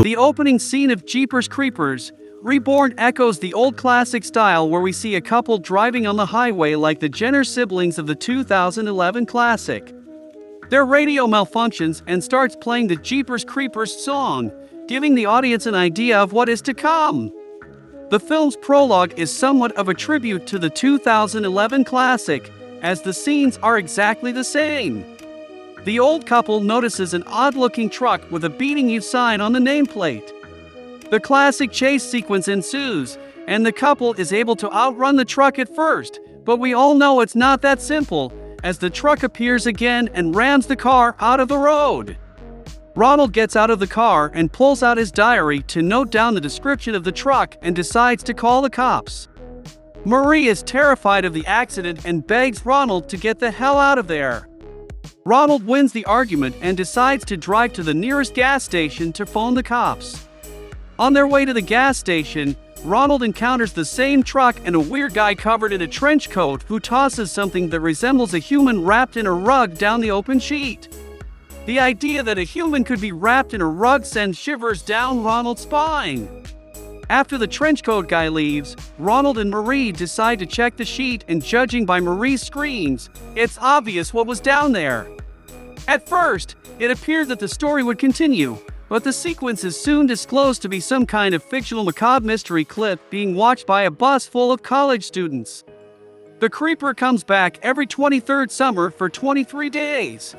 The opening scene of Jeepers Creepers Reborn echoes the old classic style where we see a couple driving on the highway like the Jenner siblings of the 2011 classic. Their radio malfunctions and starts playing the Jeepers Creepers song, giving the audience an idea of what is to come. The film's prologue is somewhat of a tribute to the 2011 classic, as the scenes are exactly the same. The old couple notices an odd-looking truck with a "Beating You" sign on the nameplate. The classic chase sequence ensues, and the couple is able to outrun the truck at first, but we all know it's not that simple, as the truck appears again and rams the car out of the road. Ronald gets out of the car and pulls out his diary to note down the description of the truck and decides to call the cops. Marie is terrified of the accident and begs Ronald to get the hell out of there. Ronald wins the argument and decides to drive to the nearest gas station to phone the cops. On their way to the gas station, Ronald encounters the same truck and a weird guy covered in a trench coat who tosses something that resembles a human wrapped in a rug down the open sheet. The idea that a human could be wrapped in a rug sends shivers down Ronald's spine. After the trenchcoat guy leaves, Ronald and Marie decide to check the sheet, and judging by Marie's screams, it's obvious what was down there. At first, it appeared that the story would continue, but the sequence is soon disclosed to be some kind of fictional macabre mystery clip being watched by a bus full of college students. The creeper comes back every 23rd summer for 23 days.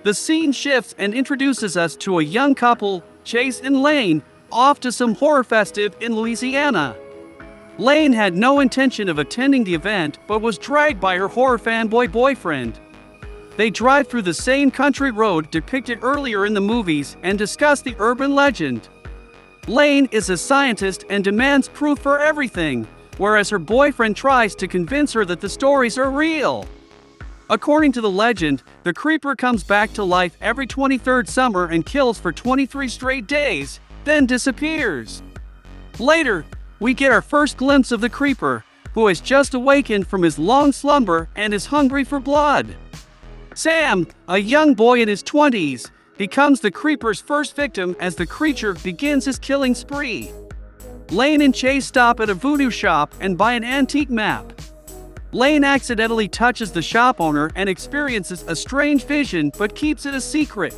The scene shifts and introduces us to a young couple, Chase and Laine, off to some horror festive in Louisiana. Laine had no intention of attending the event but was dragged by her horror fanboy boyfriend. They drive through the same country road depicted earlier in the movies and discuss the urban legend. Laine is a scientist and demands proof for everything, whereas her boyfriend tries to convince her that the stories are real. According to the legend, the creeper comes back to life every 23rd summer and kills for 23 straight days, then disappears. Later, we get our first glimpse of the creeper, who has just awakened from his long slumber and is hungry for blood. Sam, a young boy in his 20s, becomes the creeper's first victim as the creature begins his killing spree. Laine and Chase stop at a voodoo shop and buy an antique map. Laine accidentally touches the shop owner and experiences a strange vision but keeps it a secret.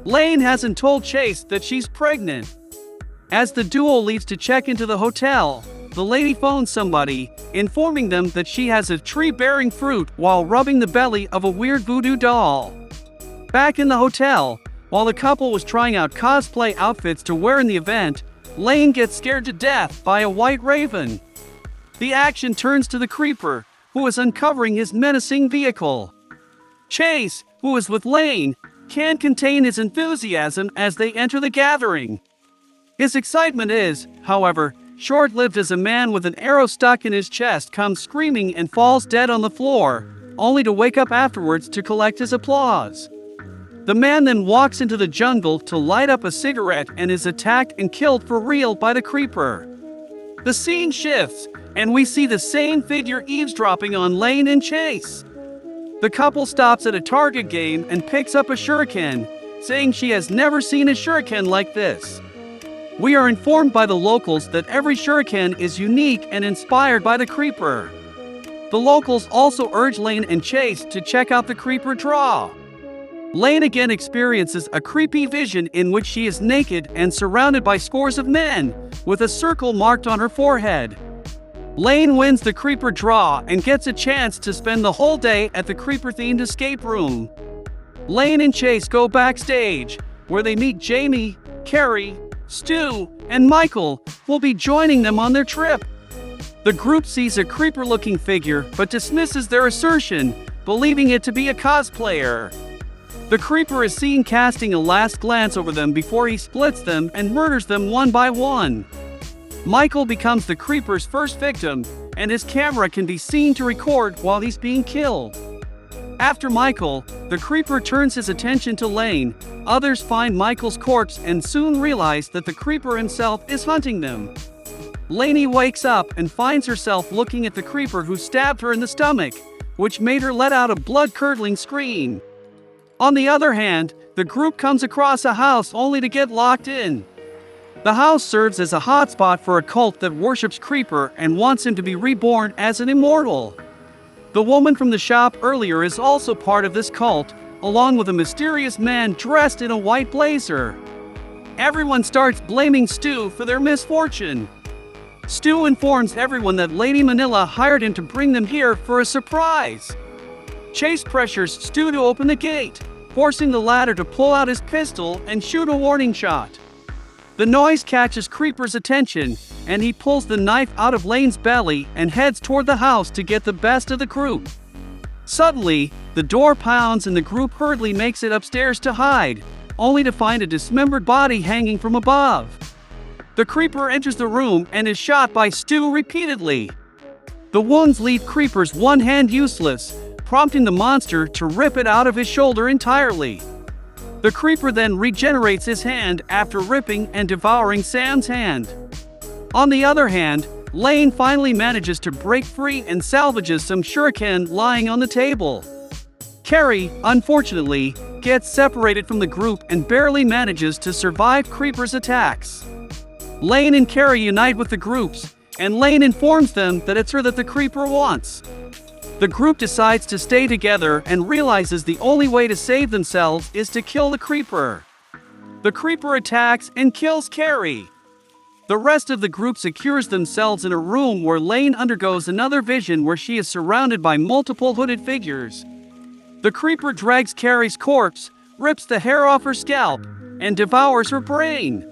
Laine hasn't told Chase that she's pregnant. As the duo leaves to check into the hotel, the lady phones somebody, informing them that she has a tree bearing fruit while rubbing the belly of a weird voodoo doll. Back in the hotel, while the couple was trying out cosplay outfits to wear in the event, Laine gets scared to death by a white raven. The action turns to the creeper, who is uncovering his menacing vehicle. Chase, who is with Laine, can't contain his enthusiasm as they enter the gathering. His excitement is, however, short-lived as a man with an arrow stuck in his chest comes screaming and falls dead on the floor, only to wake up afterwards to collect his applause. The man then walks into the jungle to light up a cigarette and is attacked and killed for real by the creeper. The scene shifts, and we see the same figure eavesdropping on Laine and Chase. The couple stops at a Target game and picks up a shuriken, saying she has never seen a shuriken like this. We are informed by the locals that every shuriken is unique and inspired by the creeper. The locals also urge Laine and Chase to check out the creeper draw. Laine again experiences a creepy vision in which she is naked and surrounded by scores of men, with a circle marked on her forehead. Laine wins the creeper draw and gets a chance to spend the whole day at the creeper-themed escape room. Laine and Chase go backstage, where they meet Jamie, Carrie, Stu, and Michael, who will be joining them on their trip. The group sees a creeper-looking figure but dismisses their assertion, believing it to be a cosplayer. The creeper is seen casting a last glance over them before he splits them and murders them one by one. Michael becomes the creeper's first victim, and his camera can be seen to record while he's being killed. After Michael, the creeper turns his attention to Laine. Others find Michael's corpse and soon realize that the creeper himself is hunting them. Laine wakes up and finds herself looking at the creeper who stabbed her in the stomach, which made her let out a blood-curdling scream. On the other hand, the group comes across a house only to get locked in. The house serves as a hotspot for a cult that worships Creeper and wants him to be reborn as an immortal. The woman from the shop earlier is also part of this cult, along with a mysterious man dressed in a white blazer. Everyone starts blaming Stu for their misfortune. Stu informs everyone that Lady Manila hired him to bring them here for a surprise. Chase pressures Stu to open the gate, forcing the latter to pull out his pistol and shoot a warning shot. The noise catches Creeper's attention, and he pulls the knife out of Laine's belly and heads toward the house to get the best of the group. Suddenly, the door pounds and the group hurriedly makes it upstairs to hide, only to find a dismembered body hanging from above. The Creeper enters the room and is shot by Stu repeatedly. The wounds leave Creeper's one hand useless, prompting the monster to rip it out of his shoulder entirely. The Creeper then regenerates his hand after ripping and devouring Sam's hand. On the other hand, Laine finally manages to break free and salvages some shuriken lying on the table. Carrie, unfortunately, gets separated from the group and barely manages to survive Creeper's attacks. Laine and Carrie unite with the groups, and Laine informs them that it's her that the Creeper wants. The group decides to stay together and realizes the only way to save themselves is to kill the Creeper. The Creeper attacks and kills Carrie. The rest of the group secures themselves in a room where Laine undergoes another vision where she is surrounded by multiple hooded figures. The Creeper drags Carrie's corpse, rips the hair off her scalp, and devours her brain.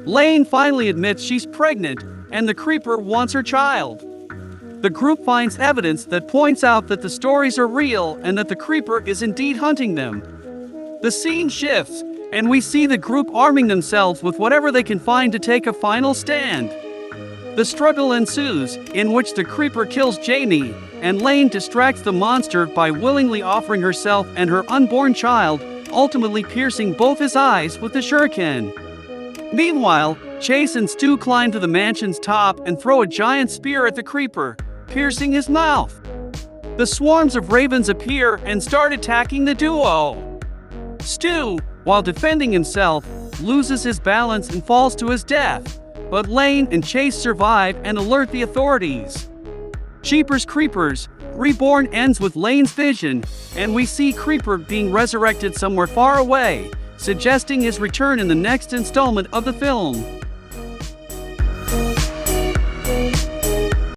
Laine finally admits she's pregnant, and the Creeper wants her child. The group finds evidence that points out that the stories are real and that the Creeper is indeed hunting them. The scene shifts, and we see the group arming themselves with whatever they can find to take a final stand. The struggle ensues, in which the Creeper kills Jamie, and Laine distracts the monster by willingly offering herself and her unborn child, ultimately piercing both his eyes with the shuriken. Meanwhile, Chase and Stu climb to the mansion's top and throw a giant spear at the Creeper, piercing his mouth. The swarms of ravens appear and start attacking the duo. Stu, while defending himself, loses his balance and falls to his death, but Laine and Chase survive and alert the authorities. Jeepers Creepers Reborn ends with Laine's vision, and we see Creeper being resurrected somewhere far away, suggesting his return in the next installment of the film.